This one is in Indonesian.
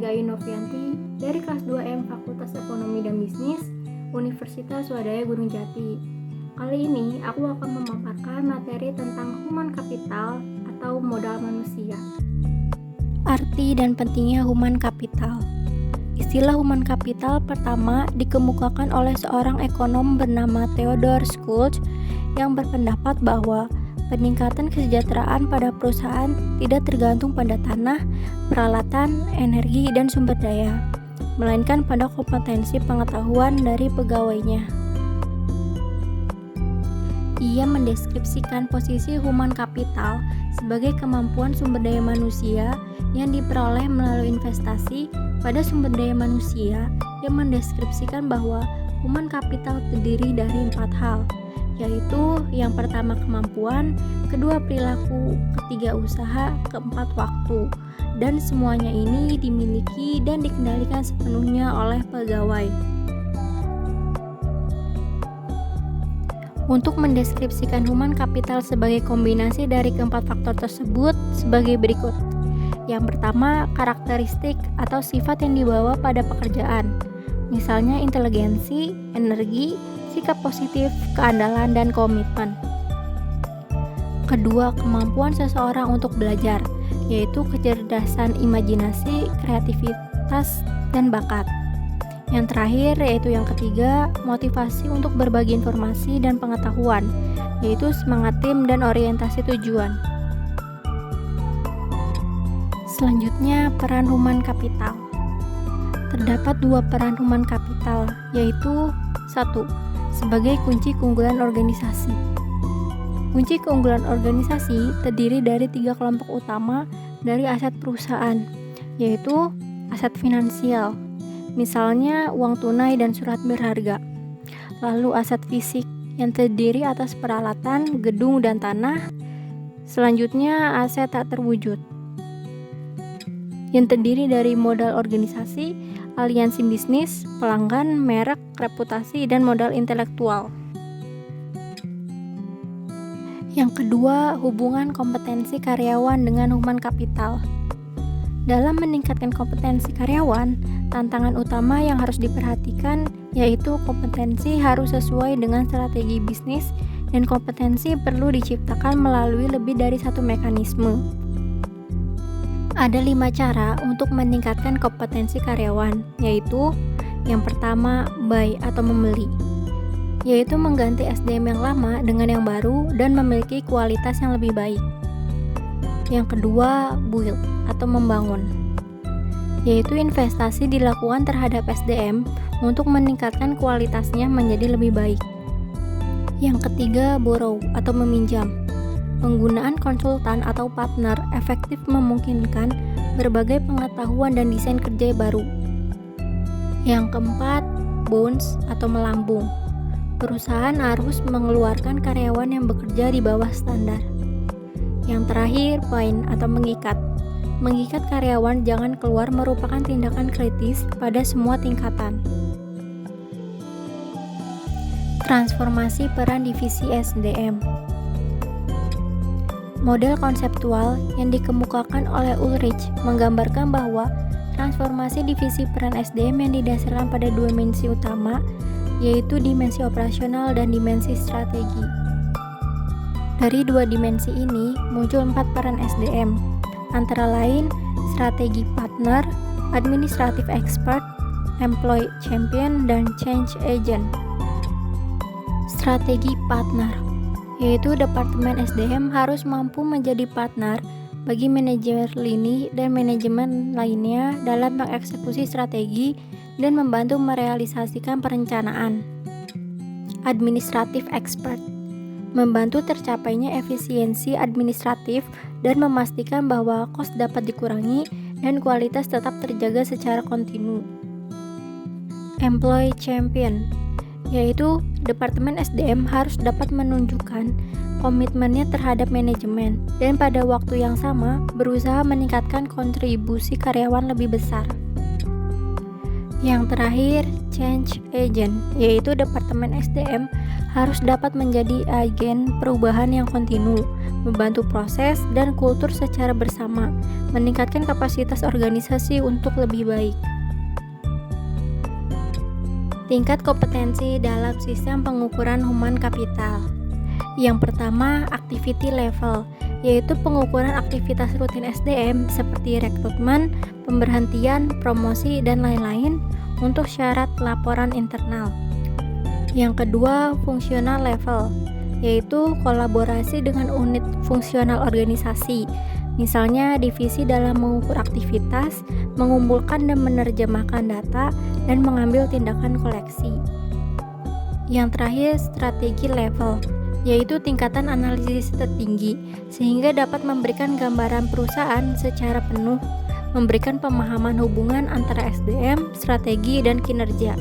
Gayu Novianti dari kelas 2M Fakultas Ekonomi dan Bisnis Universitas Swadaya Gunung Jati. Kali ini aku akan memaparkan materi tentang human capital atau modal manusia. Arti dan pentingnya human capital. Istilah human capital pertama dikemukakan oleh seorang ekonom bernama Theodore Schultz yang berpendapat bahwa peningkatan kesejahteraan pada perusahaan tidak tergantung pada tanah, peralatan, energi, dan sumber daya, melainkan pada kompetensi pengetahuan dari pegawainya. Ia mendeskripsikan posisi human capital sebagai kemampuan sumber daya manusia yang diperoleh melalui investasi pada sumber daya manusia, yang mendeskripsikan bahwa human capital terdiri dari 4 hal, yaitu yang pertama kemampuan, kedua perilaku, ketiga usaha, keempat waktu, dan semuanya ini dimiliki dan dikendalikan sepenuhnya oleh pegawai. Untuk mendeskripsikan human capital sebagai kombinasi dari keempat faktor tersebut sebagai berikut. Yang pertama, karakteristik atau sifat yang dibawa pada pekerjaan, misalnya inteligensi, energi, sikap positif, keandalan, dan komitmen. Kedua, kemampuan seseorang untuk belajar, yaitu kecerdasan imajinasi, kreativitas, dan bakat. Yang terakhir, yaitu yang ketiga, motivasi untuk berbagi informasi dan pengetahuan, yaitu semangat tim dan orientasi tujuan. Selanjutnya, peran human capital. Terdapat 2 peran human capital, yaitu 1. Sebagai kunci keunggulan organisasi. Kunci keunggulan organisasi terdiri dari 3 kelompok utama dari aset perusahaan, yaitu aset finansial, misalnya uang tunai dan surat berharga. Lalu aset fisik yang terdiri atas peralatan, gedung, dan tanah. Selanjutnya aset tak terwujud yang terdiri dari modal organisasi, aliansi bisnis, pelanggan, merek, reputasi, dan modal intelektual. Yang kedua, hubungan kompetensi karyawan dengan human capital. Dalam meningkatkan kompetensi karyawan, tantangan utama yang harus diperhatikan yaitu kompetensi harus sesuai dengan strategi bisnis dan kompetensi perlu diciptakan melalui lebih dari satu mekanisme. Ada 5 cara untuk meningkatkan kompetensi karyawan, yaitu yang pertama, buy atau membeli, yaitu mengganti SDM yang lama dengan yang baru dan memiliki kualitas yang lebih baik. Yang kedua, build atau membangun, yaitu investasi dilakukan terhadap SDM untuk meningkatkan kualitasnya menjadi lebih baik. Yang ketiga, borrow atau meminjam. Penggunaan konsultan atau partner efektif memungkinkan berbagai pengetahuan dan desain kerja baru. Yang keempat, bounce atau melambung. Perusahaan harus mengeluarkan karyawan yang bekerja di bawah standar. Yang terakhir, bind atau mengikat. Mengikat karyawan jangan keluar merupakan tindakan kritis pada semua tingkatan. Transformasi peran divisi SDM. Model konseptual yang dikemukakan oleh Ulrich menggambarkan bahwa transformasi divisi peran SDM yang didasarkan pada 2 dimensi utama, yaitu dimensi operasional dan dimensi strategi. Dari 2 dimensi ini muncul 4 peran SDM, antara lain strategi partner, administratif expert, employee champion, dan change agent. Strategi partner, yaitu Departemen SDM harus mampu menjadi partner bagi manajer lini dan manajemen lainnya dalam mengeksekusi strategi dan membantu merealisasikan perencanaan. Administratif expert, membantu tercapainya efisiensi administratif dan memastikan bahwa kos dapat dikurangi dan kualitas tetap terjaga secara kontinu. Employee champion, yaitu Departemen SDM harus dapat menunjukkan komitmennya terhadap manajemen dan pada waktu yang sama berusaha meningkatkan kontribusi karyawan lebih besar. Yang terakhir, change agent, yaitu Departemen SDM harus dapat menjadi agen perubahan yang kontinu, membantu proses dan kultur secara bersama, meningkatkan kapasitas organisasi untuk lebih baik. Tingkat kompetensi dalam sistem pengukuran human capital. Yang pertama, activity level, yaitu pengukuran aktivitas rutin SDM seperti rekrutmen, pemberhentian, promosi, dan lain-lain untuk syarat laporan internal. Yang kedua, fungsional level, yaitu kolaborasi dengan unit fungsional organisasi, misalnya divisi dalam mengukur aktivitas, mengumpulkan dan menerjemahkan data, dan mengambil tindakan koleksi. Yang terakhir, strategi level, yaitu tingkatan analisis tertinggi, sehingga dapat memberikan gambaran perusahaan secara penuh, memberikan pemahaman hubungan antara SDM, strategi, dan kinerja.